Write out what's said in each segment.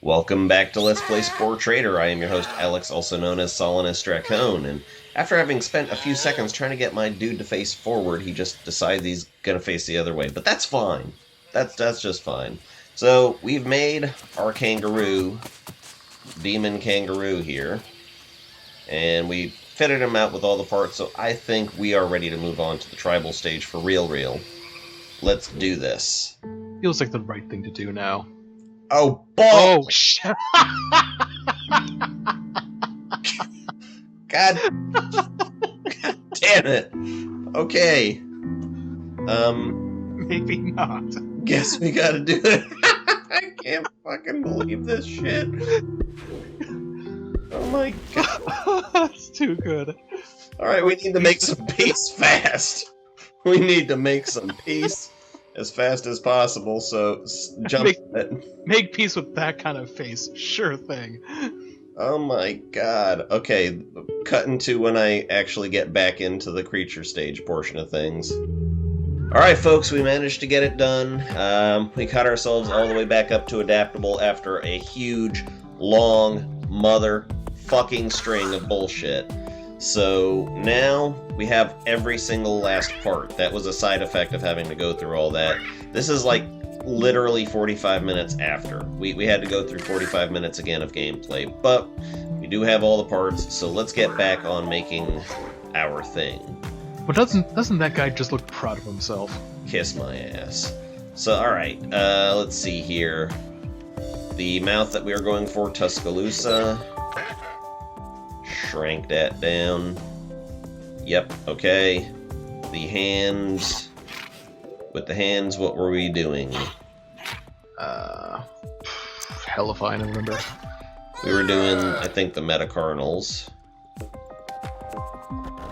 Welcome back to Let's Play Spore Trader. I am your host, Alex, also known as Solinus Dracone, and after having spent a few seconds trying to get my dude to face forward, he just decides he's gonna face the other way. But that's fine. That's just fine. So, we've made our kangaroo, demon kangaroo here, and we fitted him out with all the parts, so I think we are ready to move on to the tribal stage for real. Let's do this. Feels like the right thing to do now. Oh, boy! Oh, shit! God damn it. Okay. Maybe not. Guess we gotta do it. I can't fucking believe this shit. Oh my god. That's too good. Alright, we need to make some peace fast. We need to make some peace as fast as possible, so jump Make peace with that kind of face. Sure thing. Oh my god. Okay, cut into when I actually get back into the creature stage portion of things. Alright folks, we managed to get it done. We got ourselves all the way back up to adaptable after a huge, long, motherfucking string of bullshit. So now we have every single last part. That was a side effect of having to go through all that. This is like literally 45 minutes after. We had to go through 45 minutes again of gameplay, but we do have all the parts, so let's get back on making our thing. But doesn't that guy just look proud of himself? Kiss my ass. So, alright, let's see here. The mouth that we are going for, Tuscaloosa. Shrank that down. Yep, okay. The hands. With the hands, what were we doing? Hell if I remember. We were doing, I think, the metacarnals.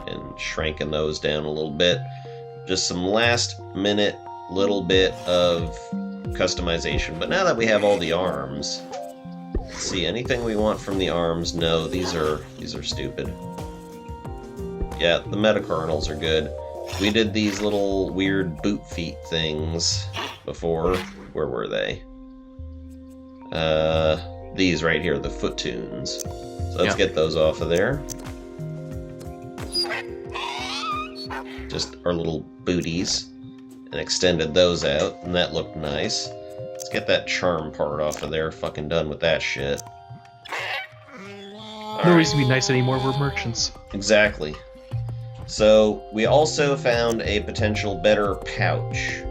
And shrinking those down a little bit. Just some last minute little bit of customization. But now that we have all the arms, let's see, anything we want from the arms? No, these are stupid. Yeah, the metacarnals are good. We did these little weird boot feet things before. Where were they? These right here, the foot tunes. So let's get those off of there. Just our little booties. And extended those out, and that looked nice. Let's get that charm part off of there. Fucking done with that shit. No reason to be nice anymore, we're merchants. Exactly. So, we also found a potential better pouch.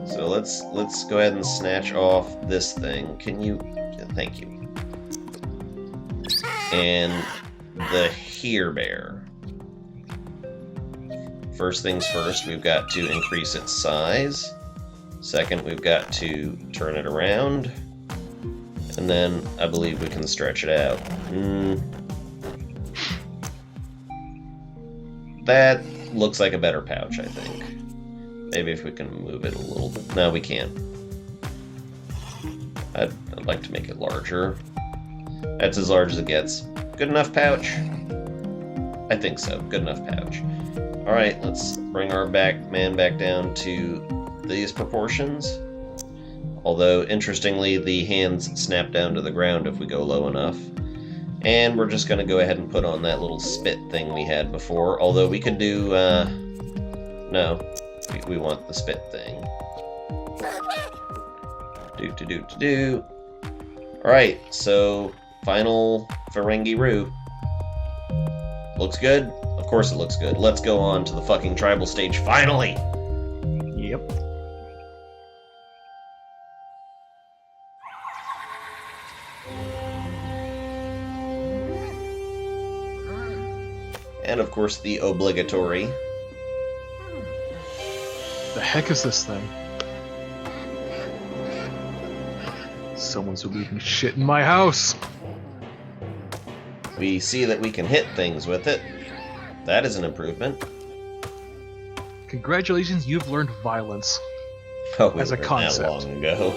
So let's go ahead and snatch off this thing. Can you... Thank you. And the here bear. First things first, we've got to increase its size. Second, we've got to turn it around. And then, I believe we can stretch it out. That looks like a better pouch, I think. Maybe if we can move it a little bit. No, we can't. I'd like to make it larger. That's as large as it gets. Good enough pouch? I think so. Good enough pouch. Alright, let's bring our man back down to these proportions. Although, interestingly, the hands snap down to the ground if we go low enough. And we're just going to go ahead and put on that little spit thing we had before. Although we could do, no. We want the spit thing. Do. Alright, so, final Ferengi route. Looks good? Of course it looks good. Let's go on to the fucking tribal stage, finally! Yep. And of course the obligatory. The heck is this thing? Someone's leaving shit in my house! We see that we can hit things with it. That is an improvement. Congratulations, you've learned violence. Oh, we as a learned concept. that long ago.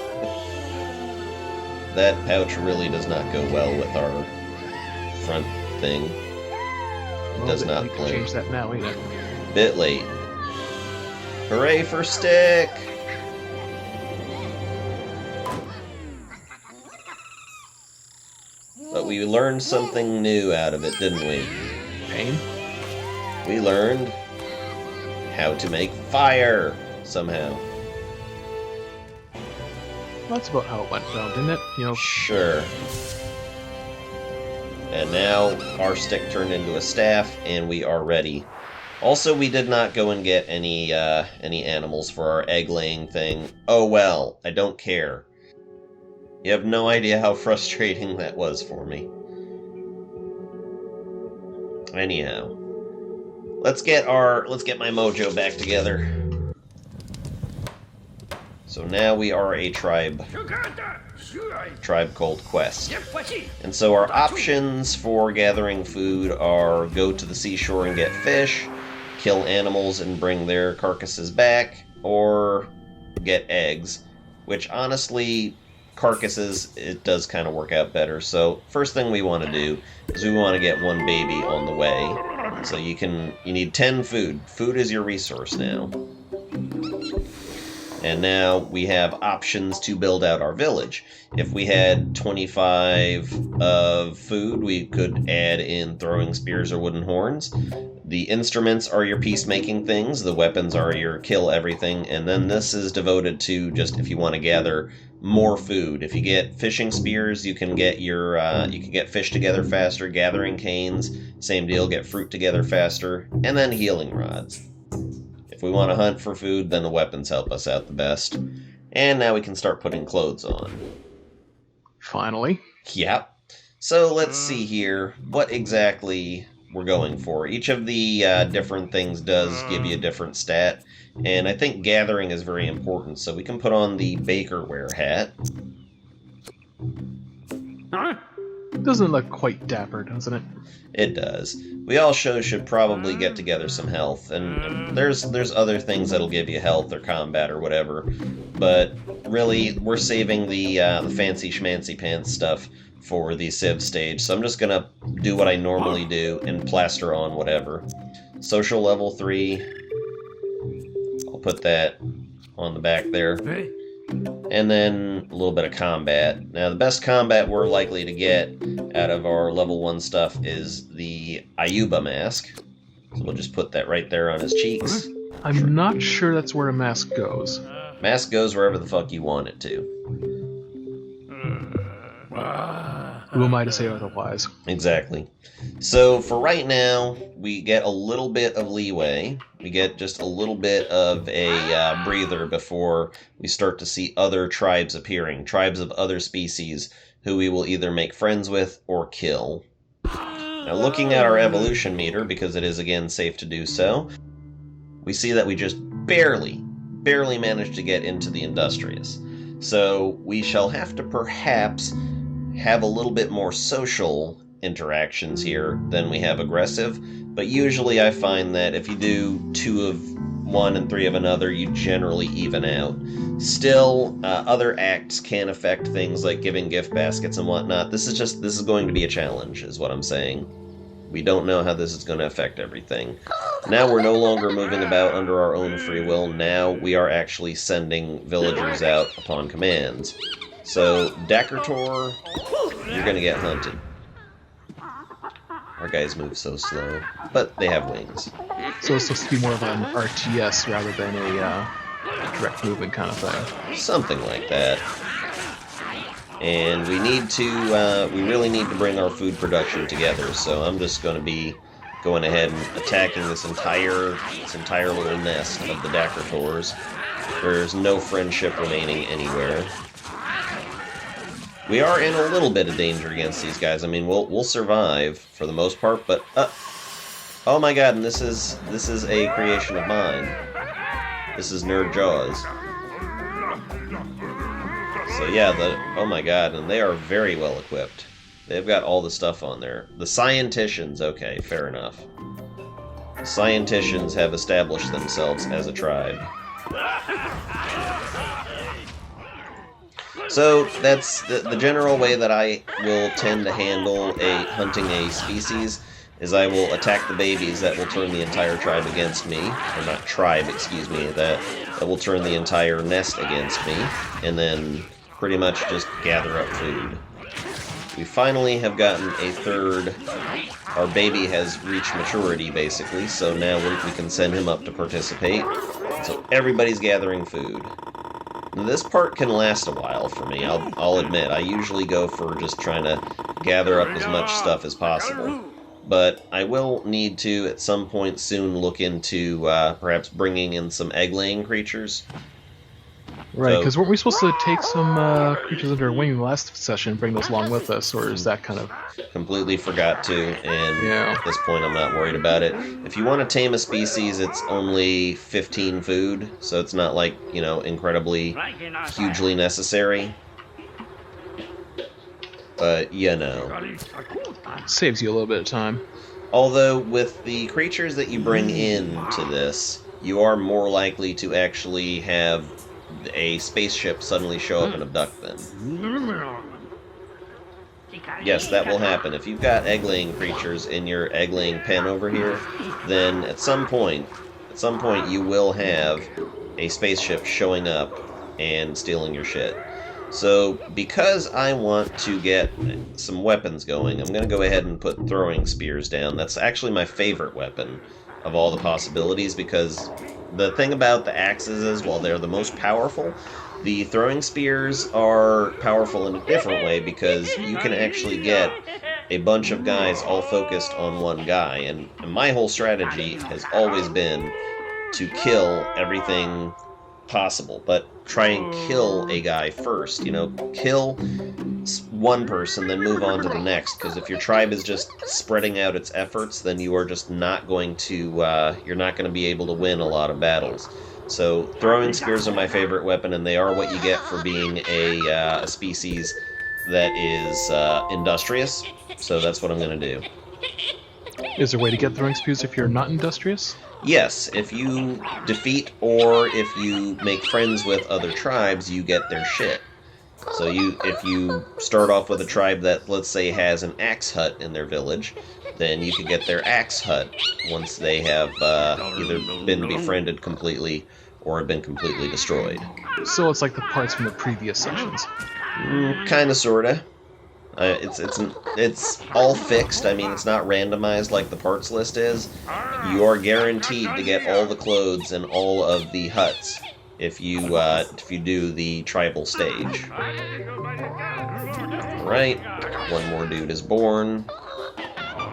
That pouch really does not go well with our front thing. It does not we can play. change that now, ain't it? Bit late. Hooray for stick! we learned something new out of it, didn't we? Pain? We learned how to make fire, somehow. That's about how it went down, didn't it? You know. Sure. And now our stick turned into a staff, and we are ready. Also, we did not go and get any animals for our egg-laying thing. Oh well, I don't care. You have no idea how frustrating that was for me. Anyhow, let's get my mojo back together. So now we are a tribe called Quest. And so our options for gathering food are go to the seashore and get fish, kill animals and bring their carcasses back, or get eggs, which honestly, carcasses, it does kind of work out better. So first thing we want to do is we want to get one baby on the way. So you need 10 food. Food is your resource now. And now we have options to build out our village. If we had 25 of food, we could add in throwing spears or wooden horns. The instruments are your peacemaking things. The weapons are your kill everything. And then this is devoted to just if you want to gather more food. If you get fishing spears, you can get you can get fish together faster. Gathering canes, same deal. Get fruit together faster. And then healing rods. If we want to hunt for food, then the weapons help us out the best. And now we can start putting clothes on. Finally. Yep. So let's see here what exactly we're going for. Each of the different things does give you a different stat. And I think gathering is very important, so we can put on the bakerware hat. It doesn't look quite dapper, doesn't it? It does. We also should probably get together some health, and there's other things that'll give you health or combat or whatever, but really we're saving the fancy schmancy pants stuff for the Civ stage, so I'm just gonna do what I normally do and plaster on whatever. Social level 3. I'll put that on the back there. And then a little bit of combat. Now, the best combat we're likely to get out of our level 1 stuff is the Ayuba mask. So we'll just put that right there on his cheeks. I'm not sure that's where a mask goes. Mask goes wherever the fuck you want it to. Who am I to say otherwise? Exactly. So for right now, we get a little bit of leeway. We get just a little bit of a breather before we start to see other tribes appearing. Tribes of other species who we will either make friends with or kill. Now looking at our evolution meter, because it is again safe to do so, we see that we just barely managed to get into the industrious. So we shall have to perhaps have a little bit more social interactions here than we have aggressive, but usually I find that if you do 2 of one and 3 of another, you generally even out. Still, other acts can affect things like giving gift baskets and whatnot. This is going to be a challenge, is what I'm saying. We don't know how this is going to affect everything. Now we're no longer moving about under our own free will. Now we are actually sending villagers out upon commands. So, Dakrator, you're gonna get hunted. Our guys move so slow, but they have wings. So it's supposed to be more of an RTS rather than a direct movement kind of thing. Something like that. And we really need to bring our food production together, so I'm just gonna be going ahead and attacking this entire little nest of the Dakrators. There's no friendship remaining anywhere. We are in a little bit of danger against these guys. I mean, we'll survive for the most part, but oh my god! And this is a creation of mine. This is Nerd Jaws. So yeah, oh my god, and they are very well equipped. They've got all the stuff on there. The Scienticians, okay, fair enough. The Scienticians have established themselves as a tribe. So that's the general way that I will tend to handle hunting a species, is I will attack the babies that will turn the entire tribe against me, or not tribe, excuse me, that will turn the entire nest against me, and then pretty much just gather up food. we finally have gotten a third. Our baby has reached maturity, basically, so now we can send him up to participate. So everybody's gathering food. Now, this part can last a while for me, I'll admit. I usually go for just trying to gather up as much stuff as possible. But I will need to, at some point soon, look into perhaps bringing in some egg-laying creatures. Right, because weren't we supposed to take some creatures under our wing last session and bring those along with us, or is that kind of... Completely forgot to, and at this point I'm not worried about it. If you want to tame a species, it's only 15 food, so it's not like, you know, incredibly, hugely necessary. But, you know. Saves you a little bit of time. Although, with the creatures that you bring into this, you are more likely to actually have a spaceship suddenly show up and abduct them. Yes, that will happen. If you've got egg-laying creatures in your egg-laying pen over here, then at some point you will have a spaceship showing up and stealing your shit. So, because I want to get some weapons going, I'm going to go ahead and put throwing spears down. That's actually my favorite weapon of all the possibilities, because the thing about the axes is, while they're the most powerful, the throwing spears are powerful in a different way, because you can actually get a bunch of guys all focused on one guy, and my whole strategy has always been to kill everything possible, but try and kill a guy first, you know, kill one person, then move on to the next, because if your tribe is just spreading out its efforts, then you are just not going to, you're not going to be able to win a lot of battles. So, throwing spears are my favorite weapon, and they are what you get for being a species that is industrious, so that's what I'm going to do. Is there a way to get throwing spears if you're not industrious? Yes, if you defeat or if you make friends with other tribes, you get their shit. So if you start off with a tribe that, let's say, has an axe hut in their village, then you could get their axe hut once they have either been befriended completely or have been completely destroyed. So it's like the parts from the previous sessions. Kinda, sorta. It's all fixed. I mean, it's not randomized like the parts list is. You are guaranteed to get all the clothes and all of the huts if you do the tribal stage. Alright, one more dude is born.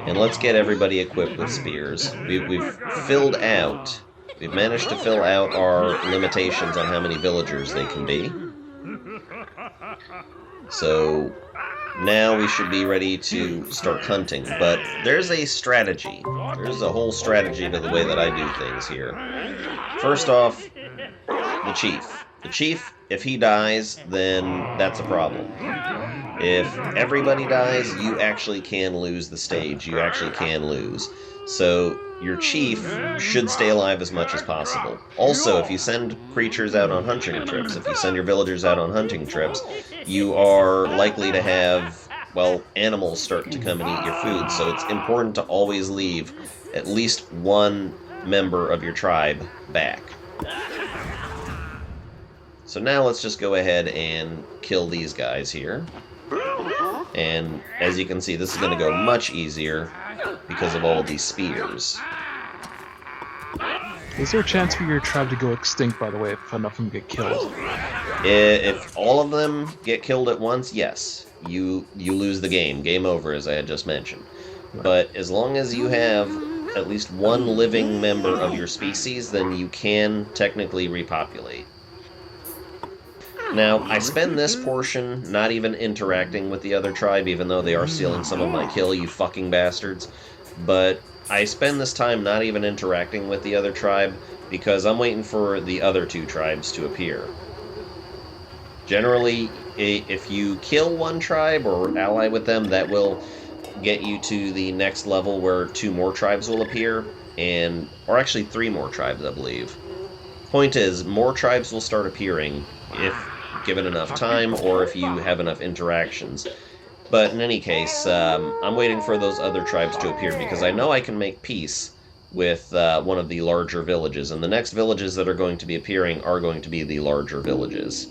And let's get everybody equipped with spears. We've filled out. We've managed to fill out our limitations on how many villagers they can be. So now we should be ready to start hunting, but there's a strategy. There's a whole strategy to the way that I do things here. First off, the chief. The chief, if he dies, then that's a problem. If everybody dies, you actually can lose the stage. You actually can lose. So your chief should stay alive as much as possible. Also, if you send creatures out on hunting trips, if you send your villagers out on hunting trips, you are likely to have, well, animals start to come and eat your food, so it's important to always leave at least one member of your tribe back. So now let's just go ahead and kill these guys here. And as you can see, this is going to go much easier because of all of these spears. Is there a chance for your tribe to go extinct, by the way, if enough of them get killed? If all of them get killed at once, yes. You lose the game. Game over, as I had just mentioned. But as long as you have at least one living member of your species, then you can technically repopulate. Now, I spend this portion not even interacting with the other tribe, even though they are stealing some of my kill, you fucking bastards. But I spend this time not even interacting with the other tribe, because I'm waiting for the other two tribes to appear. Generally, if you kill one tribe or ally with them, that will get you to the next level where 2 more tribes will appear, or actually 3 more tribes, I believe. Point is, more tribes will start appearing if given enough time or if you have enough interactions. But in any case, I'm waiting for those other tribes to appear because I know I can make peace with one of the larger villages, and the next villages that are going to be appearing are going to be the larger villages.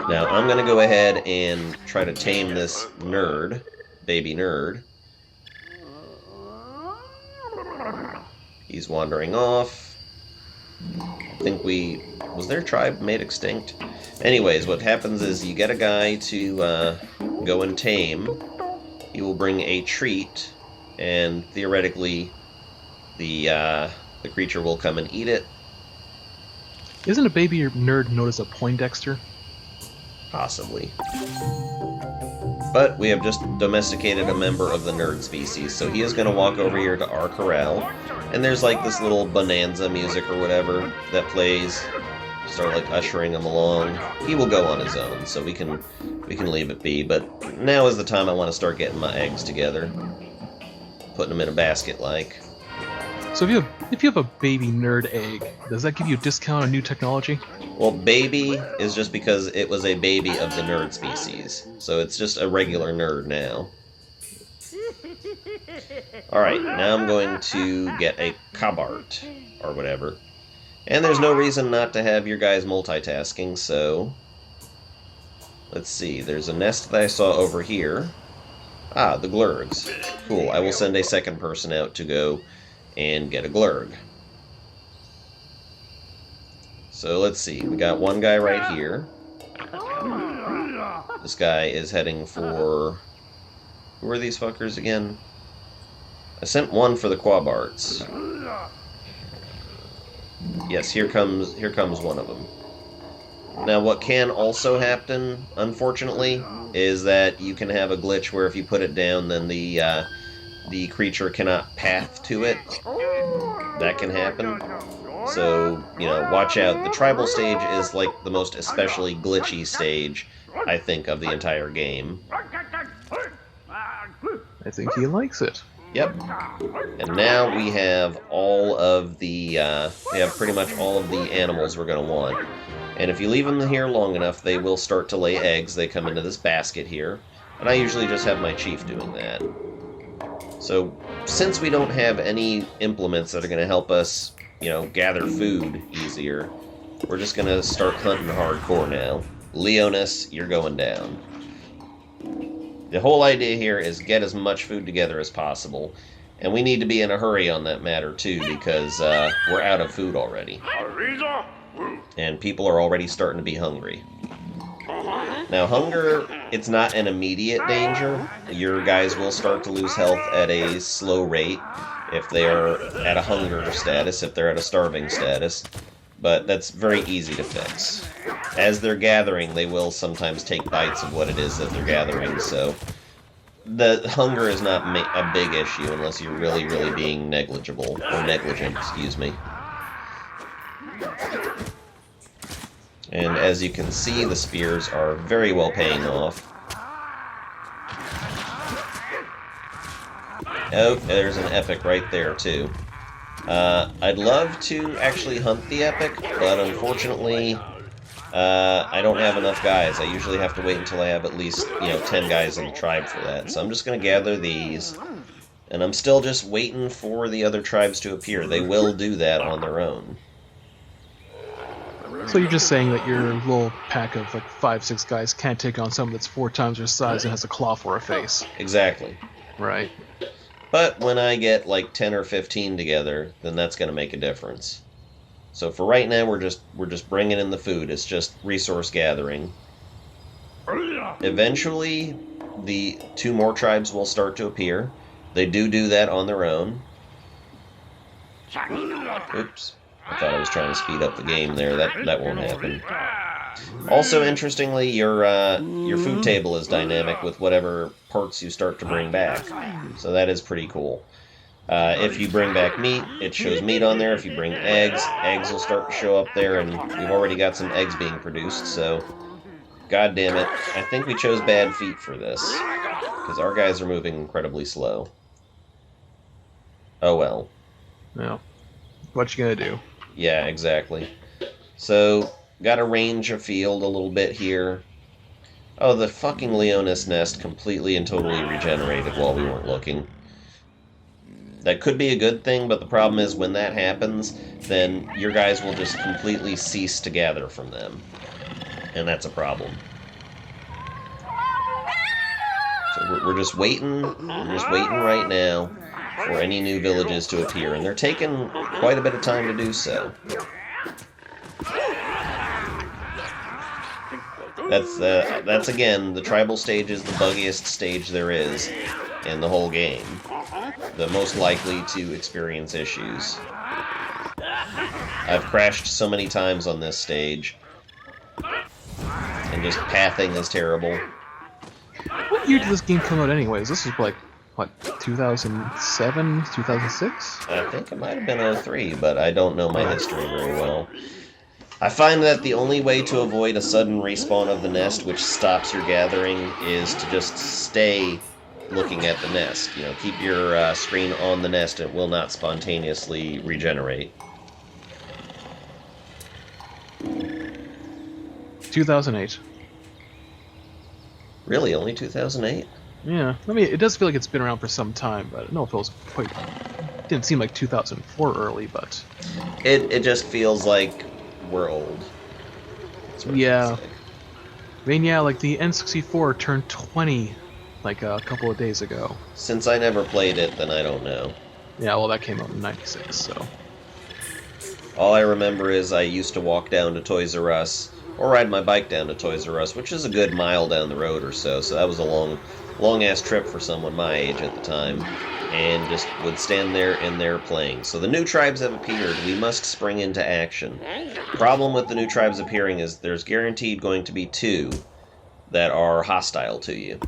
Now, I'm going to go ahead and try to tame this nerd, baby nerd. He's wandering off. I think was their tribe made extinct? Anyways, what happens is you get a guy to go and tame. He will bring a treat, and theoretically, the creature will come and eat it. Isn't a baby nerd known as a Poindexter? Possibly. But we have just domesticated a member of the nerd species, so he is going to walk over here to our corral, and there's like this little bonanza music or whatever that plays. Start like ushering him along. He will go on his own, so we can leave it be. But now is the time I want to start getting my eggs together, putting them in a basket like. So if you have a baby nerd egg, does that give you a discount on new technology? Well, baby is just because it was a baby of the nerd species, so it's just a regular nerd now. Alright, now I'm going to get a kabart, or whatever. And there's no reason not to have your guys multitasking, so... Let's see, there's a nest that I saw over here. Ah, the glurgs. Cool, I will send a second person out to go and get a glurg. So let's see, we got one guy right here. This guy is heading for... Who are these fuckers again? I sent one for the quabarts. Yes, here comes one of them. Now, what can also happen, unfortunately, is that you can have a glitch where if you put it down, then the creature cannot path to it. That can happen. So, you know, watch out. The tribal stage is like the most especially glitchy stage, I think, of the entire game. I think he likes it. Yep. And now we have all of the, we have pretty much all of the animals we're going to want. And if you leave them here long enough, they will start to lay eggs. They come into this basket here. And I usually just have my chief doing that. So, since we don't have any implements that are going to help us, you know, gather food easier, we're just going to start hunting hardcore now. Leonis, you're going down. The whole idea here is get as much food together as possible. And we need to be in a hurry on that matter, too, because we're out of food already. And people are already starting to be hungry. Now, hunger, it's not an immediate danger. Your guys will start to lose health at a slow rate if they are at a hunger status, if they're at a starving status. But that's very easy to fix. As they're gathering, they will sometimes take bites of what it is that they're gathering, so the hunger is not a big issue unless you're really, really being negligible, or negligent, excuse me. And as you can see, the spears are very well paying off. Oh, there's an epic right there, too. I'd love to actually hunt the epic, but unfortunately, I don't have enough guys. I usually have to wait until I have at least, 10 guys in the tribe for that. So I'm just going to gather these, and I'm still just waiting for the other tribes to appear. They will do that on their own. So you're just saying that your little pack of like 5-6 guys can't take on someone that's 4 times their size and has a claw for a face. Exactly. Right. But when I get like 10 or 15 together, then that's going to make a difference. So for right now, we're just bringing in the food. It's just resource gathering. Eventually, the 2 more tribes will start to appear. They do that on their own. Oops. I thought I was trying to speed up the game there. That won't happen. Also, interestingly, your food table is dynamic with whatever parts you start to bring back. So that is pretty cool. If you bring back meat, it shows meat on there. If you bring eggs, eggs will start to show up there, and we've already got some eggs being produced, so... God damn it. I think we chose bad feet for this, because our guys are moving incredibly slow. Oh well. Well, what you gonna do? Yeah, exactly. So, got to range a field a little bit here. Oh, the fucking Leonis nest completely and totally regenerated while we weren't looking. That could be a good thing, but the problem is when that happens, then your guys will just completely cease to gather from them. And that's a problem. We're just waiting. We're just waiting right now for any new villages to appear, and they're taking quite a bit of time to do so. That's again, the tribal stage is the buggiest stage there is in the whole game. The most likely to experience issues. I've crashed so many times on this stage, and just pathing is terrible. What year did this game come out anyways? This was like, what, 2007, 2006? I think it might have been 03, but I don't know my history very well. I find that the only way to avoid a sudden respawn of the nest, which stops your gathering, is to just stay looking at the nest. You know, keep your screen on the nest. It will not spontaneously regenerate. 2008. Really? Only 2008? Yeah. I mean, it does feel like it's been around for some time, but no, it feels quite... It didn't seem like 2004 early, but... It just feels like we're old. Yeah. I mean, yeah, like the N64 turned 20 like a couple of days ago. Since I never played it, then I don't know. Yeah, well, that came out in 96, so... All I remember is I used to walk down to Toys R Us, or ride my bike down to Toys R Us, which is a good mile down the road or so, so that was a long-ass trip for someone my age at the time, and just would stand there and there playing. So the new tribes have appeared. We must spring into action. Problem with the new tribes appearing is there's guaranteed going to be 2 that are hostile to you.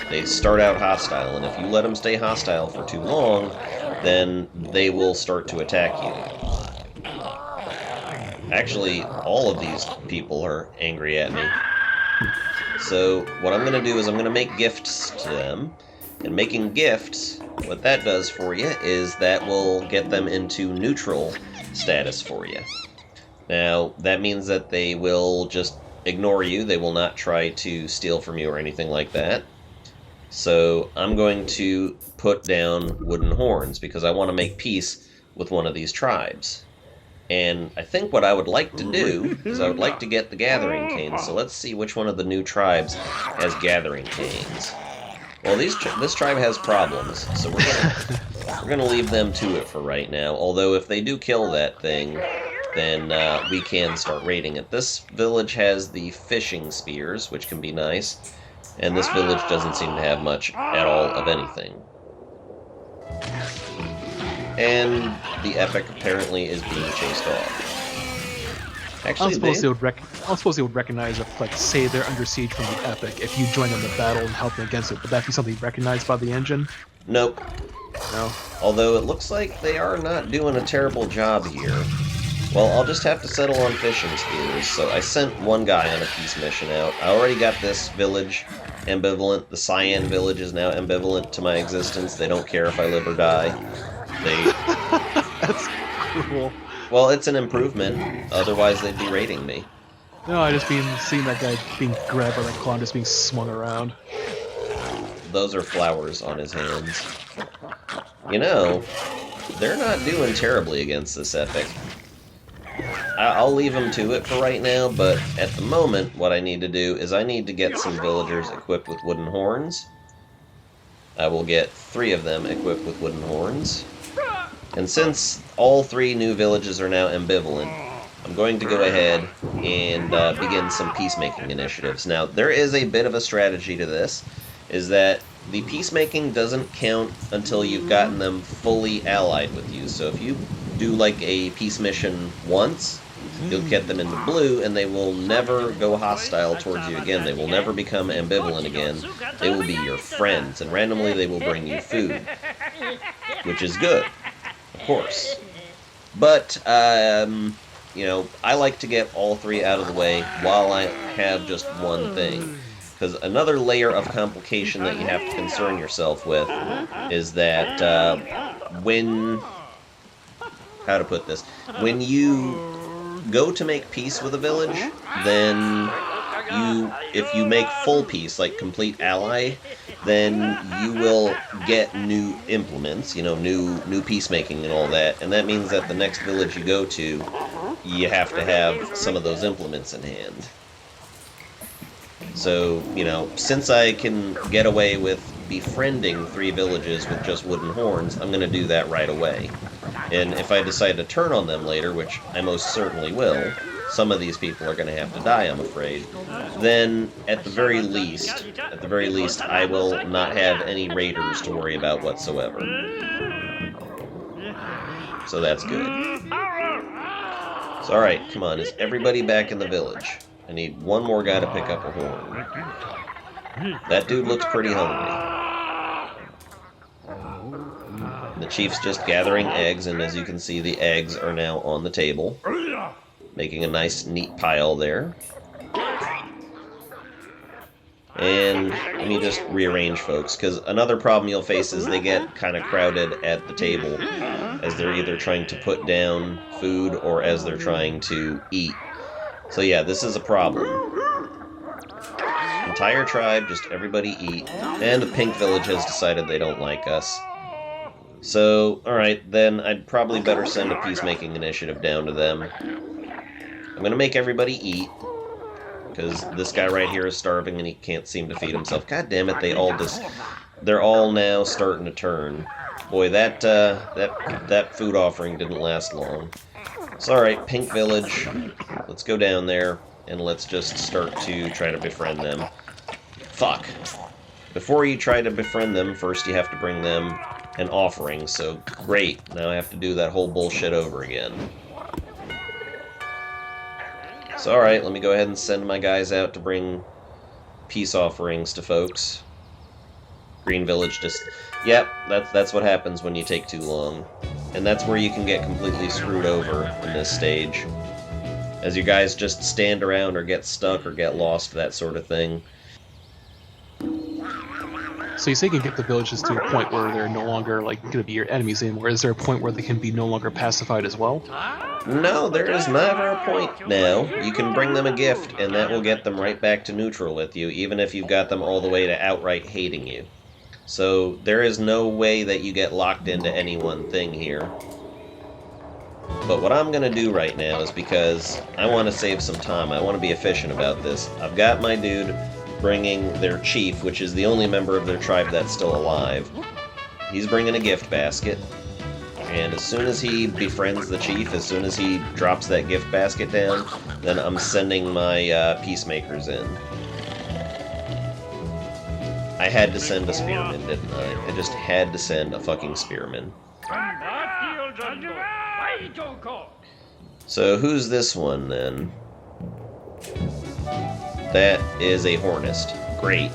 They start out hostile, and if you let them stay hostile for too long, then they will start to attack you. Actually, all of these people are angry at me. So what I'm going to do is I'm going to make gifts to them. And making gifts, what that does for you is that will get them into neutral status for you. Now, that means that they will just ignore you. They will not try to steal from you or anything like that. So I'm going to put down wooden horns because I want to make peace with one of these tribes. And I think what I would like to do is I would like to get the gathering canes. So let's see which one of the new tribes has gathering canes. Well, this tribe has problems, so we're gonna leave them to it for right now. Although if they do kill that thing, then we can start raiding it. This village has the fishing spears, which can be nice, and this village doesn't seem to have much at all of anything. And the epic apparently is being chased off. Actually, I don't suppose they would recognize if, like, say they're under siege from the epic, if you join in the battle and help them against it. Would that be something recognized by the engine? Nope. No. Although it looks like they are not doing a terrible job here. Well, I'll just have to settle on fishing spears. So I sent one guy on a peace mission out. I already got this village ambivalent. The Cyan village is now ambivalent to my existence. They don't care if I live or die. That's cool. Well, it's an improvement. Otherwise, they'd be raiding me. No, I just seeing that guy being grabbed by that claw and just being swung around. Those are flowers on his hands. You know, they're not doing terribly against this epic. I'll leave them to it for right now, but at the moment, what I need to do is I need to get some villagers equipped with wooden horns. I will get 3 of them equipped with wooden horns. And since all 3 new villages are now ambivalent, I'm going to go ahead and begin some peacemaking initiatives. Now, there is a bit of a strategy to this, is that the peacemaking doesn't count until you've gotten them fully allied with you. So if you do like a peace mission once, you'll get them into blue, and they will never go hostile towards you again. They will never become ambivalent again. They will be your friends, and randomly they will bring you food, which is good. Of course. But, you know, I like to get all 3 out of the way while I have just one thing. Because another layer of complication that you have to concern yourself with is that when... How to put this? When you go to make peace with a village, then if you make full peace, like complete ally, then you will get new implements, you know, new peacemaking and all that, and that means that the next village you go to, you have to have some of those implements in hand. So, you know, since I can get away with befriending 3 villages with just wooden horns, I'm going to do that right away. And if I decide to turn on them later, which I most certainly will, some of these people are going to have to die, I'm afraid, then at the very least, I will not have any raiders to worry about whatsoever. So that's good. So alright, come on, is everybody back in the village? I need one more guy to pick up a horn. That dude looks pretty hungry. The chief's just gathering eggs, and as you can see, the eggs are now on the table, making a nice, neat pile there. And let me just rearrange folks, because another problem you'll face is they get kind of crowded at the table as they're either trying to put down food or as they're trying to eat. So yeah, this is a problem. Entire tribe, just everybody eat. And the pink village has decided they don't like us. So, alright, then I'd probably better send a peacemaking initiative down to them. I'm gonna make everybody eat, because this guy right here is starving and he can't seem to feed himself. God damn it, they're all now starting to turn. Boy, that food offering didn't last long. So alright, Pink Village, let's go down there, and let's just start to try to befriend them. Fuck. Before you try to befriend them, first you have to bring them an offering, so great, now I have to do that whole bullshit over again. So alright, let me go ahead and send my guys out to bring peace offerings to folks. Green Village just... Yep, that's what happens when you take too long. And that's where you can get completely screwed over in this stage. As you guys just stand around or get stuck or get lost, that sort of thing. So you say you can get the villages to a point where they're no longer like going to be your enemies anymore. Is there a point where they can be no longer pacified as well? No, there is never a point now. You can bring them a gift, and that will get them right back to neutral with you, even if you've got them all the way to outright hating you. So there is no way that you get locked into any one thing here. But what I'm going to do right now is, because I want to save some time, I want to be efficient about this, I've got my dude bringing their chief, which is the only member of their tribe that's still alive. He's bringing a gift basket. And as soon as he befriends the chief, as soon as he drops that gift basket down, then I'm sending my peacemakers in. I had to send a spearman, didn't I? I just had to send a fucking spearman. So who's this one, then? That is a hornist. Great.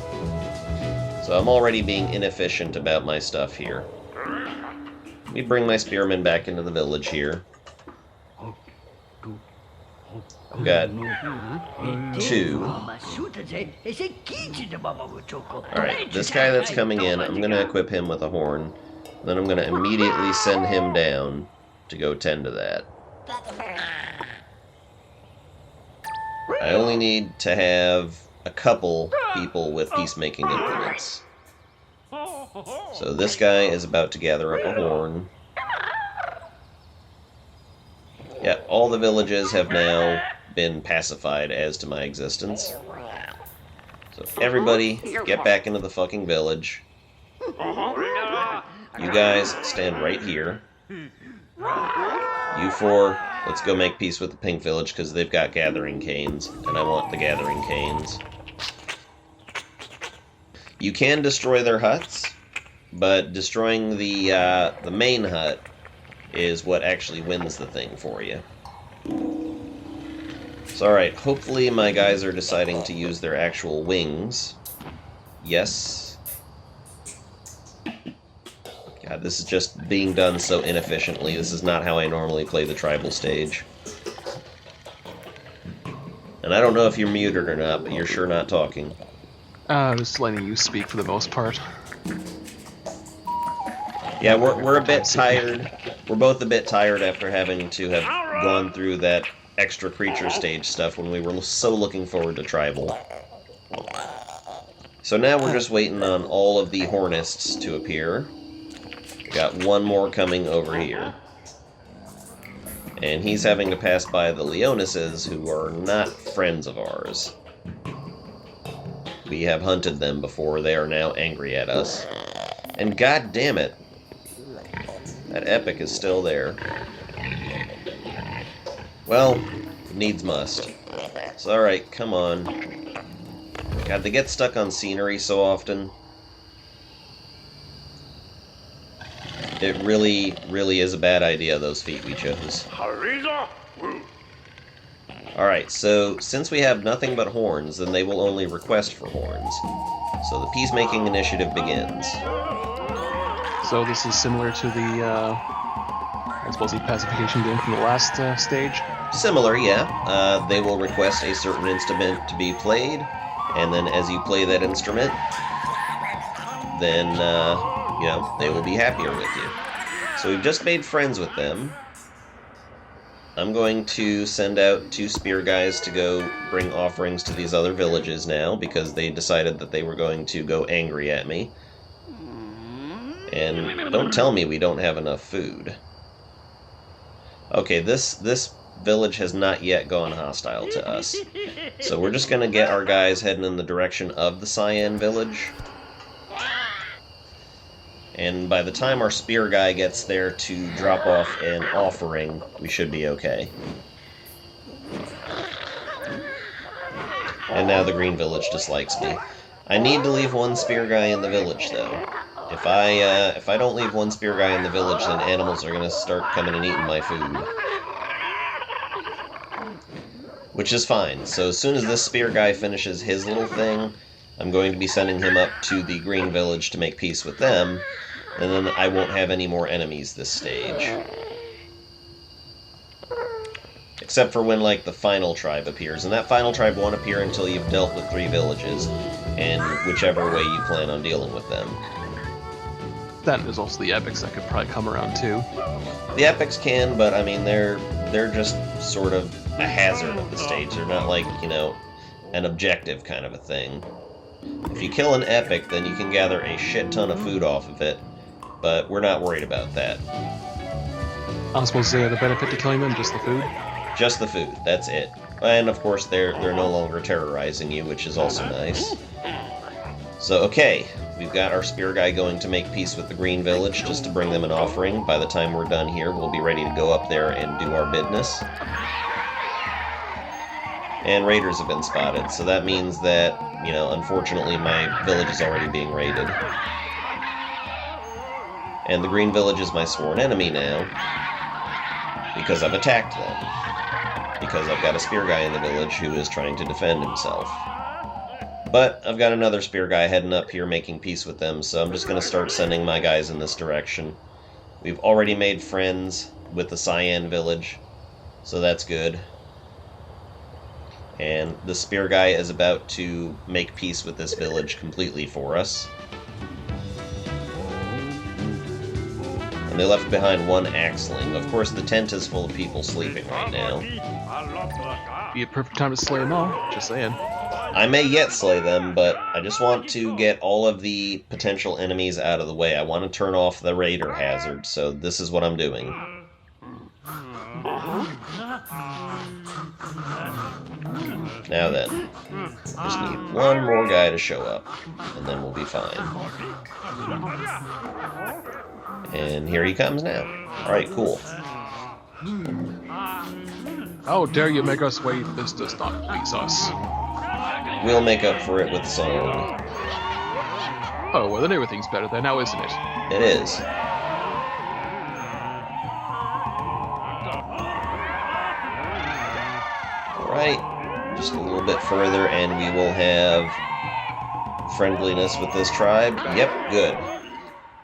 So I'm already being inefficient about my stuff here. Let me bring my spearmen back into the village here. I've got 2. Alright, this guy that's coming in, I'm going to equip him with a horn. Then I'm going to immediately send him down to go tend to that. I only need to have a couple people with peacemaking implements. So this guy is about to gather up a horn. Yeah, all the villages have now been pacified as to my existence. So everybody, get back into the fucking village. You guys, stand right here. You 4, let's go make peace with the Pink Village, because they've got gathering canes, and I want the gathering canes. You can destroy their huts, but destroying the main hut is what actually wins the thing for you. So alright, hopefully my guys are deciding to use their actual wings. Yes. God, this is just being done so inefficiently. This is not how I normally play the tribal stage. And I don't know if you're muted or not, but you're sure not talking. I'm just letting you speak for the most part. Yeah, we're a bit tired. We're both a bit tired after having to have gone through that extra creature stage stuff when we were so looking forward to tribal. So now we're just waiting on all of the hornists to appear. We got one more coming over here. And he's having to pass by the Leonuses, who are not friends of ours. We have hunted them before. They are now angry at us. And god damn it, that epic is still there. Well, needs must. So alright, come on. God, they get stuck on scenery so often. It really, really is a bad idea, those feet we chose. Alright, so since we have nothing but horns, then they will only request for horns. So the peacemaking initiative begins. So this is similar to the, I suppose, the pacification game from the last stage? Similar, yeah. They will request a certain instrument to be played, and then as you play that instrument, then, you know, they will be happier with you. So we've just made friends with them. I'm going to send out 2 spear guys to go bring offerings to these other villages now, because they decided that they were going to go angry at me. And don't tell me we don't have enough food. Okay, this village has not yet gone hostile to us. So we're just going to get our guys heading in the direction of the Cyan village. And by the time our spear guy gets there to drop off an offering, we should be okay. And now the green village dislikes me. I need to leave 1 spear guy in the village, though. If I don't leave 1 spear guy in the village, then animals are going to start coming and eating my food. Which is fine. So as soon as this spear guy finishes his little thing, I'm going to be sending him up to the green village to make peace with them, and then I won't have any more enemies this stage. Except for when, like, the final tribe appears, and that final tribe won't appear until you've dealt with 3 villages, and whichever way you plan on dealing with them. That is also the epics that could probably come around too. The epics can, but I mean, they're just sort of a hazard of the stage. They're not like, you know, an objective kind of a thing. If you kill an epic, then you can gather a shit ton of food off of it, but we're not worried about that. I'm supposed to say the benefit to killing them, just the food? Just the food, that's it. And of course, they're no longer terrorizing you, which is also nice. So, okay, we've got our spear guy going to make peace with the green village just to bring them an offering. By the time we're done here, we'll be ready to go up there and do our business. And raiders have been spotted, so that means that, you know, unfortunately my village is already being raided. And the green village is my sworn enemy now, because I've attacked them. Because I've got a spear guy in the village who is trying to defend himself. But I've got another spear guy heading up here making peace with them, so I'm just going to start sending my guys in this direction. We've already made friends with the Cyan village, so that's good. And the spear guy is about to make peace with this village completely for us. And they left behind 1 axling. Of course, the tent is full of people sleeping right now. Be a perfect time to slay them all, just saying. I may yet slay them, but I just want to get all of the potential enemies out of the way. I want to turn off the raider hazard, so this is what I'm doing. Now then, just need 1 more guy to show up, and then we'll be fine. And here he comes now. Alright, cool. How dare you make us wait? This does not please us. We'll make up for it with song. Oh, well then everything's better then, now isn't it? It is. Alright, just a little bit further and we will have friendliness with this tribe. Yep, good.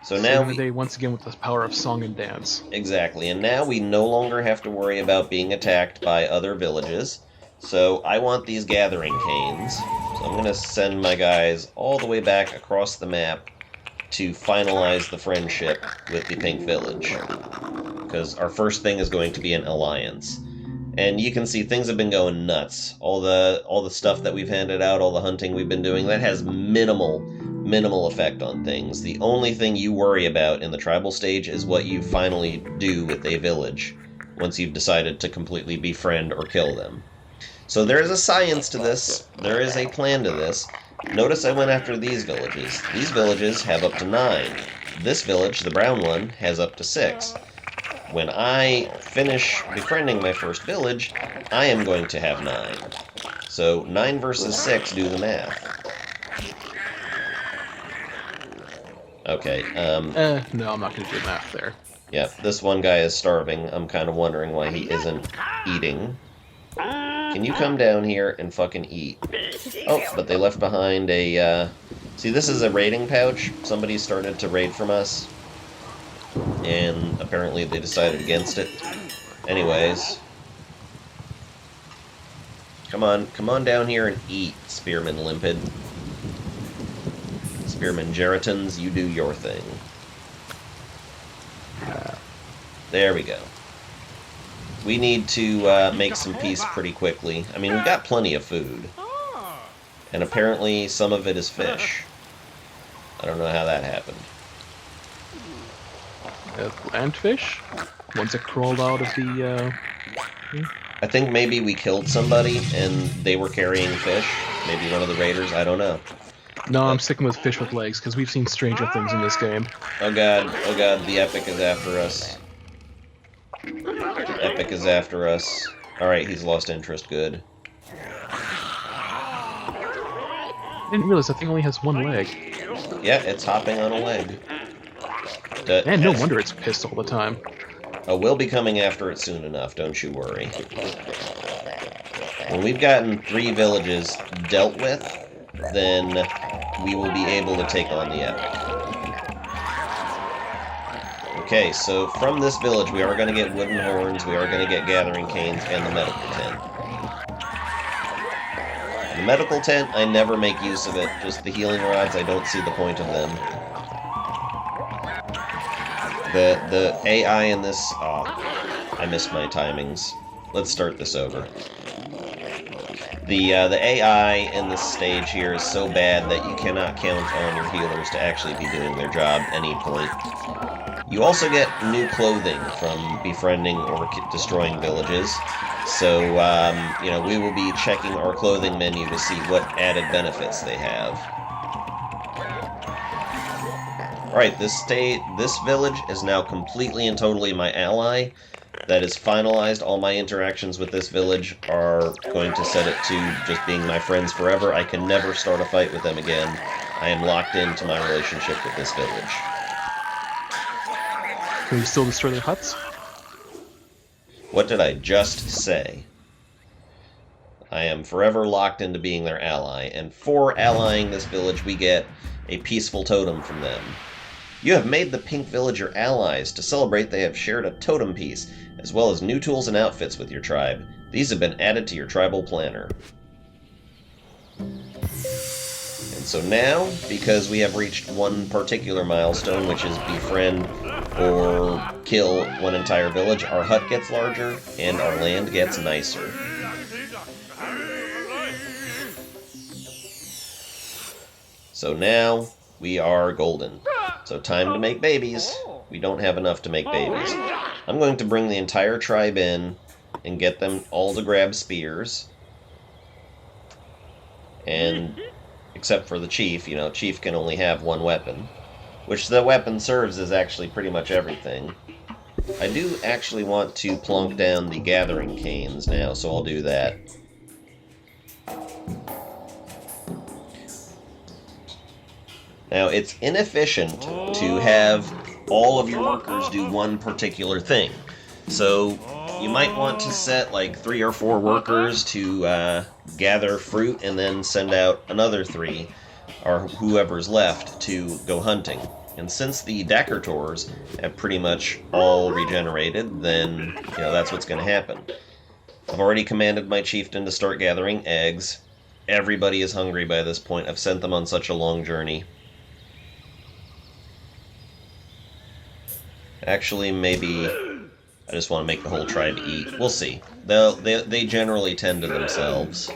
So now we day once again with the power of song and dance. Exactly, and now we no longer have to worry about being attacked by other villages. So I want these gathering canes. So I'm going to send my guys all the way back across the map to finalize the friendship with the Pink Village. Because our first thing is going to be an alliance. And you can see things have been going nuts. All the stuff that we've handed out, all the hunting we've been doing, that has minimal effect on things. The only thing you worry about in the tribal stage is what you finally do with a village once you've decided to completely befriend or kill them. So there is a science to this, there is a plan to this, Notice I went after these villages. These villages have up to 9. This village, the brown one, has up to 6. When I finish befriending my first village, I am going to have 9. So 9 versus 6, do the math. Okay, no, I'm not going to do math there. Yeah, this one guy is starving. I'm kind of wondering why he isn't eating. Can you come down here and fucking eat? Oh, but they left behind a, See, this is a raiding pouch. Somebody started to raid from us. And apparently they decided against it. Anyways. Come on down here and eat, Spearman Limpid. Spearman Geritons, you do your thing. There we go. We need to make some peace pretty quickly. I mean, we've got plenty of food. And apparently some of it is fish. I don't know how that happened. Landfish? Ones that crawled out of the, I think maybe we killed somebody and they were carrying fish. Maybe one of the raiders, I don't know. No, I'm sticking with fish with legs, because we've seen stranger things in this game. Oh god, the Epic is after us. Epic is after us. Alright, he's lost interest, good. I didn't realize that thing only has one leg. Yeah, it's hopping on a leg. And no wonder it's pissed all the time. Oh, we'll be coming after it soon enough, don't you worry. When we've gotten 3 villages dealt with, then we will be able to take on the Epic. Okay, so from this village we are going to get wooden horns, we are going to get gathering canes, and the medical tent. The medical tent, I never make use of it. Just the healing rods, I don't see the point of them. The AI in this... Oh, I missed my timings. Let's start this over. The AI in this stage here is so bad that you cannot count on your healers to actually be doing their job any point. You also get new clothing from befriending or destroying villages. So, you know, we will be checking our clothing menu to see what added benefits they have. Alright, this village is now completely and totally my ally. That is finalized. All my interactions with this village are going to set it to just being my friends forever. I can never start a fight with them again. I am locked into my relationship with this village. Can we still destroy their huts? What did I just say? I am forever locked into being their ally, and for allying this village, we get a peaceful totem from them. You have made the Pink Village your allies. To celebrate, they have shared a totem piece, as well as new tools and outfits with your tribe. These have been added to your tribal planner. And so now, because we have reached one particular milestone, which is befriend or kill one entire village, our hut gets larger and our land gets nicer. So now we are golden. So time to make babies. We don't have enough to make babies. I'm going to bring the entire tribe in and get them all to grab spears. And except for the chief, you know, chief can only have one weapon. Which the weapon serves is actually pretty much everything. I do actually want to plonk down the gathering canes now, so I'll do that. Now, it's inefficient to have all of your workers do one particular thing. So, you might want to set like 3 or 4 workers to gather fruit and then send out another 3, or whoever's left, to go hunting. And since the Dakertors have pretty much all regenerated, then, you know, that's what's going to happen. I've already commanded my chieftain to start gathering eggs. Everybody is hungry by this point. I've sent them on such a long journey. Actually, maybe I just want to make the whole tribe eat. We'll see. They generally tend to themselves.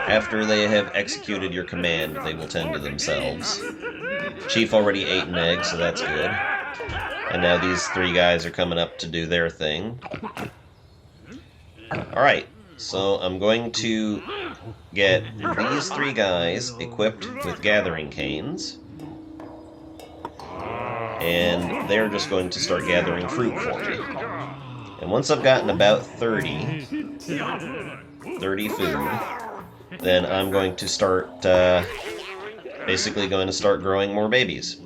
After they have executed your command, they will tend to themselves. Chief already ate an egg, so that's good. And now these 3 guys are coming up to do their thing. Alright, so I'm going to get these 3 guys equipped with gathering canes. And they're just going to start gathering fruit for me. And once I've gotten about 30 food, then I'm going to start, basically going to start growing more babies.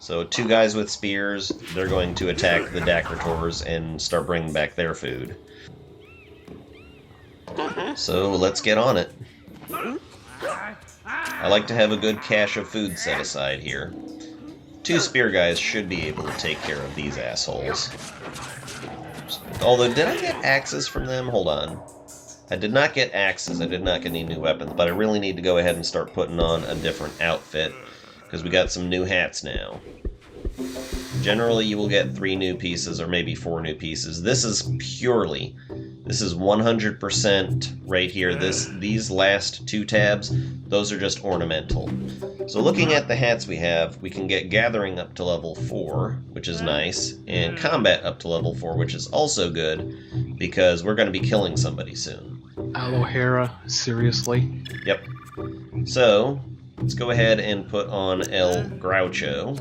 So 2 guys with spears, they're going to attack the Dacrators and start bringing back their food. So let's get on it. I like to have a good cache of food set aside here. 2 spear guys should be able to take care of these assholes. Although, did I get axes from them? Hold on. I did not get axes, I did not get any new weapons, but I really need to go ahead and start putting on a different outfit, because we got some new hats now. Generally, you will get 3 new pieces, or maybe 4 new pieces. This is 100% right here. These last 2 tabs, those are just ornamental. So looking at the hats we have, we can get Gathering up to level 4, which is nice, and Combat up to level 4, which is also good, because we're going to be killing somebody soon. Aloe seriously? Yep. So, let's go ahead and put on El Groucho.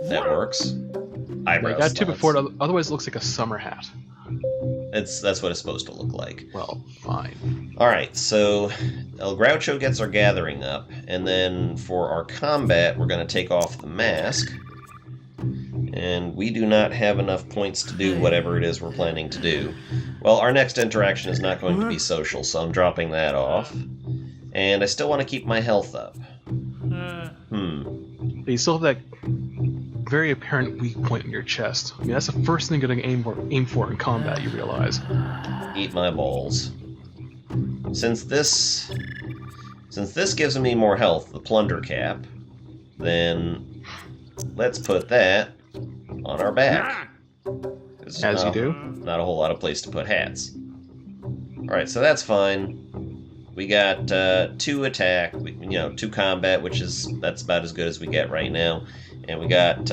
That works. Eyebrow I got 2 slots. before, otherwise it looks like a summer hat. That's what it's supposed to look like. Well, fine. Alright, so El Groucho gets our gathering up, and then for our combat, we're going to take off the mask. And we do not have enough points to do whatever it is we're planning to do. Well, our next interaction is not going to be social, so I'm dropping that off. And I still want to keep my health up. But you still have that very apparent weak point in your chest. I mean, that's the first thing you're going to aim for in combat, you realize. Eat my balls. Since this gives me more health, the plunder cap, then let's put that on our back. As you do. Not a whole lot of place to put hats. Alright, so that's fine. We got 2 attack, 2 combat, that's about as good as we get right now. And we got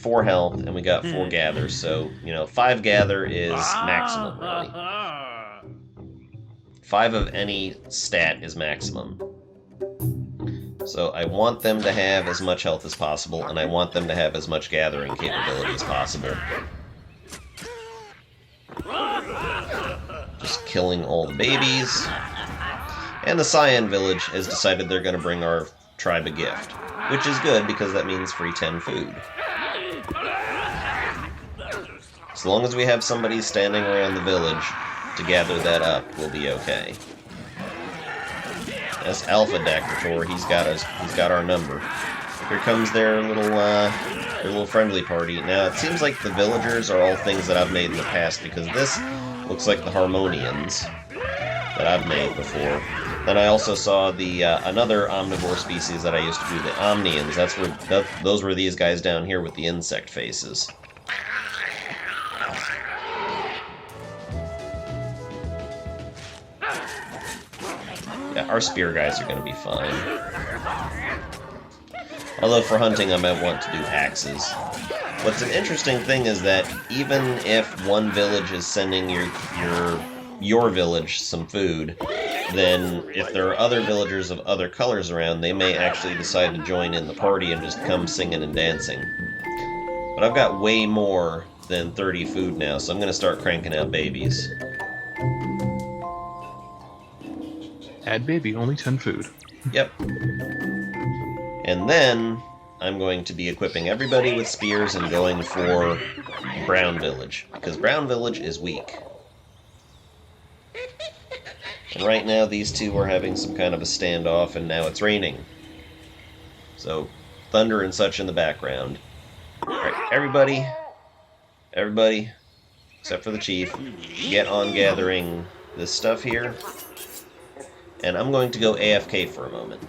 4 health, and we got 4 gather. So, 5 gather is maximum, really. 5 of any stat is maximum. So I want them to have as much health as possible, and I want them to have as much gathering capability as possible. Just killing all the babies. And the Cyan Village has decided they're going to bring our tribe a gift, which is good because that means free 10 food. As long as we have somebody standing around the village to gather that up, we'll be okay. That's Alpha Dacrator. He's got our number. Here comes their little friendly party. Now it seems like the villagers are all things that I've made in the past, because this looks like the Harmonians that I've made before. Then I also saw the another omnivore species that I used to do, the Omnians. Those were these guys down here with the insect faces. Yeah, our spear guys are going to be fine. Although for hunting I might want to do axes. What's an interesting thing is that even if one village is sending your village some food, then if there are other villagers of other colors around, they may actually decide to join in the party and just come singing and dancing. But I've got way more than 30 food now, so I'm going to start cranking out babies. Add baby, only 10 food. Yep. And then I'm going to be equipping everybody with spears and going for Brown Village, because Brown Village is weak. And right now these two are having some kind of a standoff, and now it's raining. So, thunder and such in the background. Alright, everybody, except for the chief, get on gathering this stuff here. And I'm going to go AFK for a moment.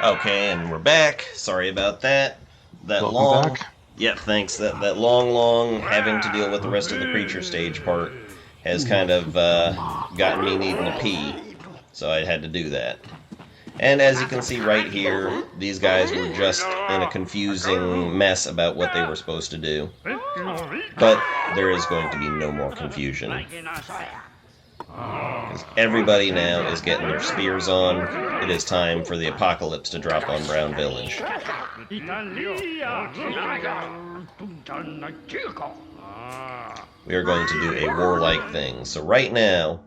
Okay, and we're back. Sorry about that. Welcome back. Yep, thanks. That long having to deal with the rest of the creature stage part has kind of gotten me needing to pee. So I had to do that. And as you can see right here, these guys were just in a confusing mess about what they were supposed to do. But there is going to be no more confusion. Because everybody now is getting their spears on. It is time for the apocalypse to drop on Brown Village. We are going to do a warlike thing. So right now,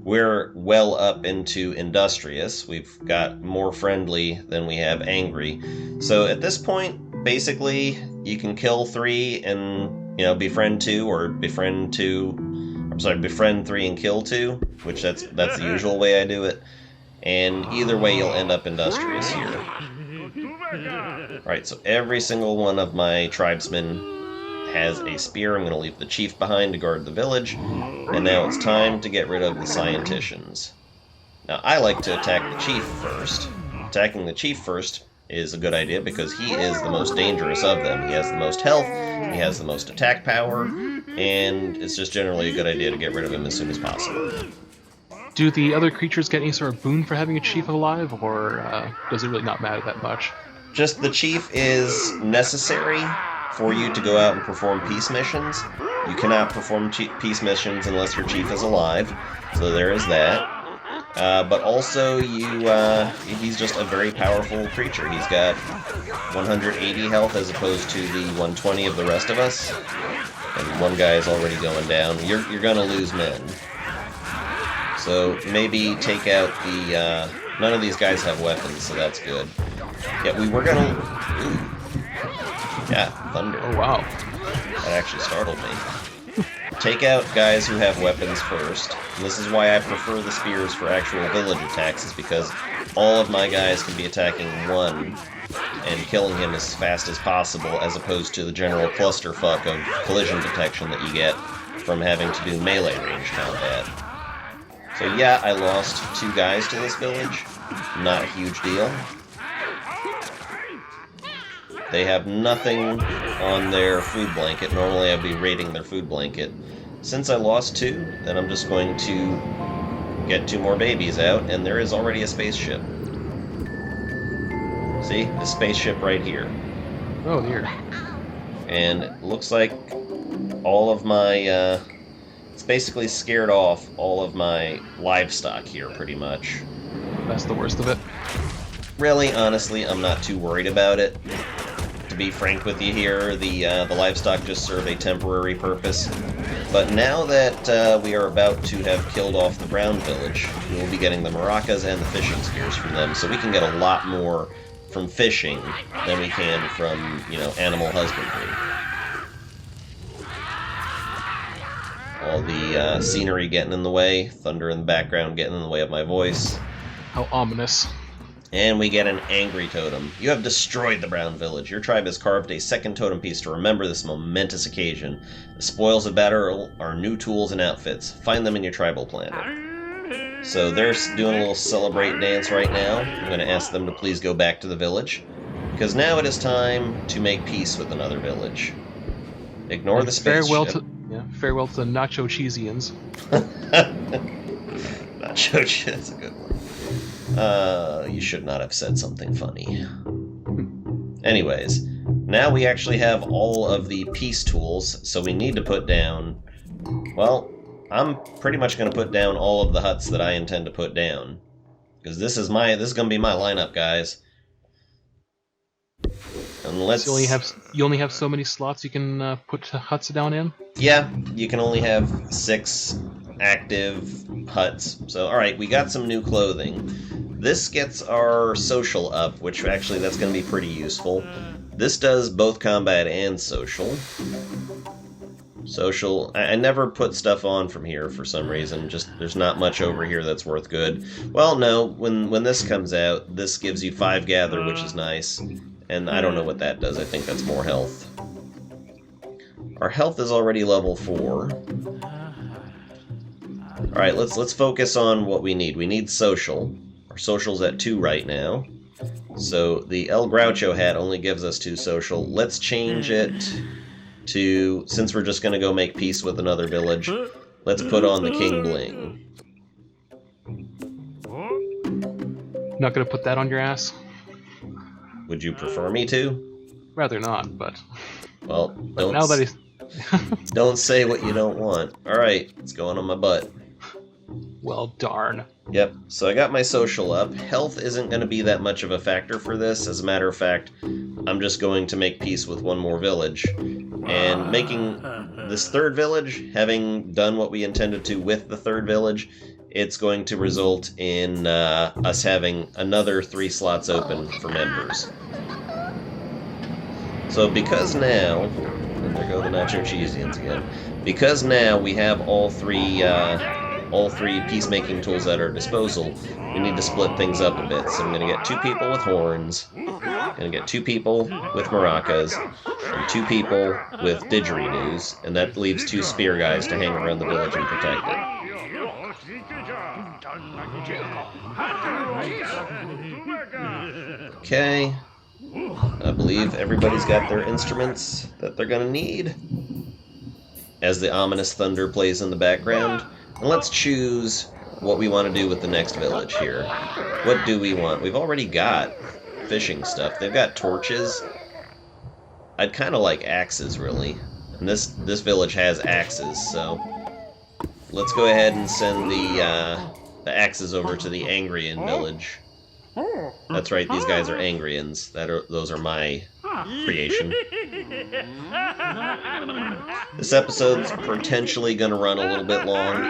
we're well up into industrious. We've got more friendly than we have angry. So at this point, basically, you can kill 3 and, befriend 2, or befriend 3 and kill 2, which that's the usual way I do it. And either way, you'll end up industrious here. Alright, so every single one of my tribesmen has a spear. I'm going to leave the chief behind to guard the village. And now it's time to get rid of the scienticians. Now, I like to attack the chief first. Attacking the chief first is a good idea because he is the most dangerous of them. He has the most health, he has the most attack power, and it's just generally a good idea to get rid of him as soon as possible. Do the other creatures get any sort of boon for having a chief alive, or does it really not matter that much? Just the chief is necessary for you to go out and perform peace missions. You cannot perform peace missions unless your chief is alive, so there is that. But also, he's just a very powerful creature. He's got 180 health as opposed to the 120 of the rest of us. And one guy is already going down. You're gonna lose men. So maybe take out the... none of these guys have weapons, so that's good. Yeah, we were gonna... Ooh. Yeah, thunder. Oh, wow. That actually startled me. Take out guys who have weapons first. And this is why I prefer the spears for actual village attacks, is because all of my guys can be attacking one and killing him as fast as possible, as opposed to the general clusterfuck of collision detection that you get from having to do melee range combat. So yeah, I lost 2 guys to this village. Not a huge deal. They have nothing on their food blanket. Normally I'd be raiding their food blanket. Since I lost 2, then I'm just going to get 2 more babies out, and there is already a spaceship. See? The spaceship right here. Oh, dear. And it looks like all of my, it's basically scared off all of my livestock here, pretty much. That's the worst of it. Really, honestly, I'm not too worried about it. To be frank with you here, the livestock just serve a temporary purpose. But now that we are about to have killed off the Brown Village, we will be getting the maracas and the fishing spears from them, so we can get a lot more from fishing than we can from, animal husbandry. All the scenery getting in the way, thunder in the background getting in the way of my voice. How ominous. And we get an angry totem. You have destroyed the Brown Village. Your tribe has carved a second totem piece to remember this momentous occasion. The spoils of battle are new tools and outfits. Find them in your tribal planner. So they're doing a little celebrate dance right now. I'm going to ask them to please go back to the village, because now it is time to make peace with another village. Ignore the spaceship. Farewell to the Nacho Cheesians. Nacho Cheese, that's a good one. You should not have said something funny. Anyways, now we actually have all of the peace tools, so we need to put down... Well, I'm pretty much going to put down all of the huts that I intend to put down. Because this is going to be my lineup, guys. And let's... So you only have so many slots you can put huts down in? Yeah, you can only have 6 active huts. So, alright, we got some new clothing. This gets our social up, which actually that's going to be pretty useful. This does both combat and social. Social, I never put stuff on from here for some reason, just there's not much over here that's worth good. Well, no, when this comes out, this gives you 5 gather, which is nice, and I don't know what that does, I think that's more health. Our health is already level 4. Alright, let's focus on what we need. We need social. Our social's at 2 right now. So the El Groucho hat only gives us 2 social. Let's change it to, since we're just going to go make peace with another village, let's put on the King Bling. Not gonna put that on your ass? Would you prefer me to? Rather not, but... Well, But now Don't say what you don't want. Alright, it's going on my butt. Well, darn. Yep, so I got my social up. Health isn't going to be that much of a factor for this. As a matter of fact, I'm just going to make peace with one more village. And making this third village, having done what we intended to with the third village, it's going to result in us having another 3 slots open for members. So because now, and there go the nacho cheesians again, because now we have all three peacemaking tools at our disposal, we need to split things up a bit. So I'm going to get 2 people with horns, I'm going to get 2 people with maracas, and 2 people with didgeridoos, and that leaves 2 spear guys to hang around the village and protect it. Okay, I believe everybody's got their instruments that they're going to need. As the ominous thunder plays in the background. And let's choose what we want to do with the next village here. What do we want? We've already got fishing stuff. They've got torches. I'd kind of like axes, really. And this village has axes, so let's go ahead and send the axes over to the Angrian village. That's right, these guys are Angrians. Those are my creation. This episode's potentially going to run a little bit long.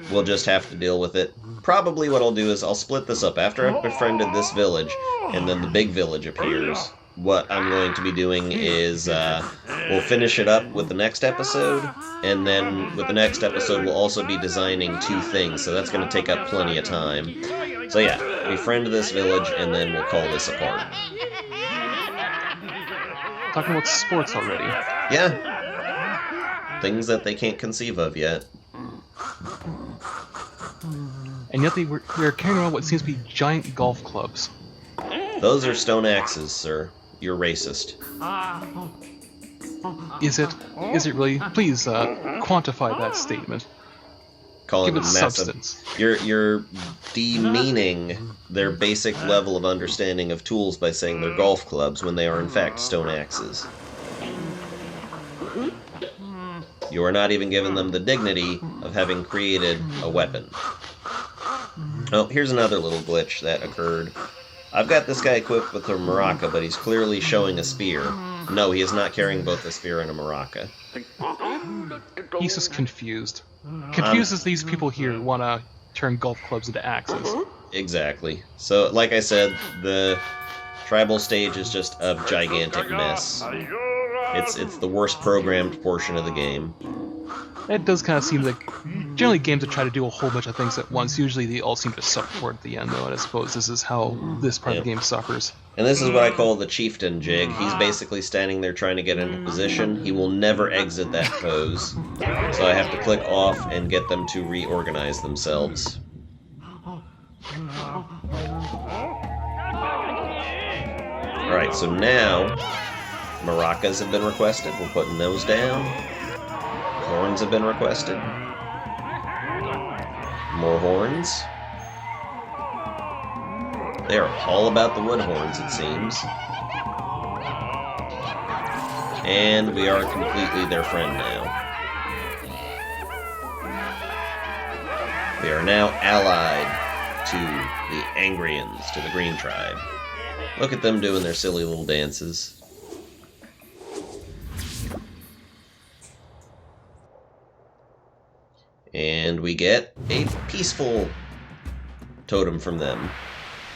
We'll just have to deal with it. Probably what I'll do is I'll split this up. After I've befriended this village, and then the big village appears, what I'm going to be doing is we'll finish it up with the next episode, and then with the next episode we'll also be designing 2 things, so that's going to take up plenty of time. So yeah, befriend this village, and then we'll call this apart. Talking about sports already. Yeah. Things that they can't conceive of yet. And yet we're carrying around what seems to be giant golf clubs. Those are stone axes, sir. You're racist. Is it? Is it really? Please quantify that statement. Calling Give it them massive. substance. You're demeaning their basic level of understanding of tools by saying they're golf clubs when they are in fact stone axes. You are not even giving them the dignity of having created a weapon. Oh, here's another little glitch that occurred. I've got this guy equipped with a maraca, but he's clearly showing a spear. No, he is not carrying both a spear and a maraca. He's just confused. Confused as these people here want to turn golf clubs into axes. Exactly. So, like I said, the tribal stage is just a gigantic mess. It's the worst programmed portion of the game. It does kind of seem like, generally games that try to do a whole bunch of things at once, usually they all seem to suffer toward the end, though, and I suppose this is how this part of the game suffers. And this is what I call the chieftain jig. He's basically standing there trying to get into position. He will never exit that pose. So I have to click off and get them to reorganize themselves. Alright, so now maracas have been requested. We're putting those down. Horns have been requested. More horns. They are all about the wood horns, it seems. And we are completely their friend now. We are now allied to the Angrians, to the Green Tribe. Look at them doing their silly little dances. And we get a peaceful totem from them.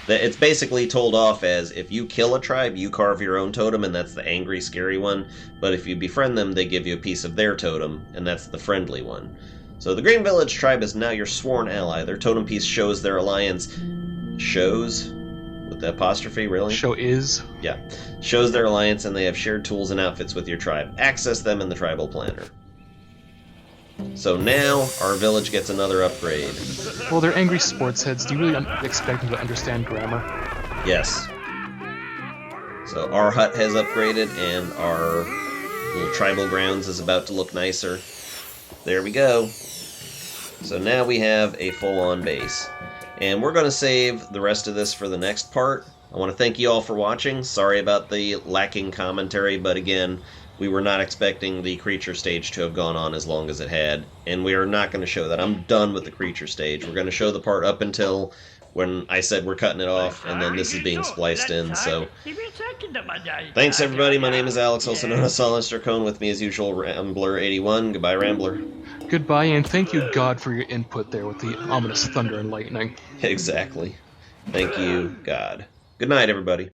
It's basically told off as, if you kill a tribe, you carve your own totem, and that's the angry, scary one. But if you befriend them, they give you a piece of their totem, and that's the friendly one. So the Green Village tribe is now your sworn ally. Their totem piece shows their alliance. Shows? With the apostrophe, really? Show is? Yeah. Shows their alliance, and they have shared tools and outfits with your tribe. Access them in the tribal planner. So now, our village gets another upgrade. Well, they're angry sports heads. Do you really expect them to understand grammar? Yes. So our hut has upgraded, and our little tribal grounds is about to look nicer. There we go. So now we have a full-on base. And we're going to save the rest of this for the next part. I want to thank you all for watching. Sorry about the lacking commentary, but again, we were not expecting the creature stage to have gone on as long as it had, and we are not going to show that. I'm done with the creature stage. We're going to show the part up until when I said we're cutting it off, and then this is being spliced in, so... Thanks, everybody. My name is Alex, also known as Sinister Cone. With me, as usual, Rambler81. Goodbye, Rambler. Goodbye, and thank you, God, for your input there with the ominous thunder and lightning. Exactly. Thank you, God. Good night, everybody.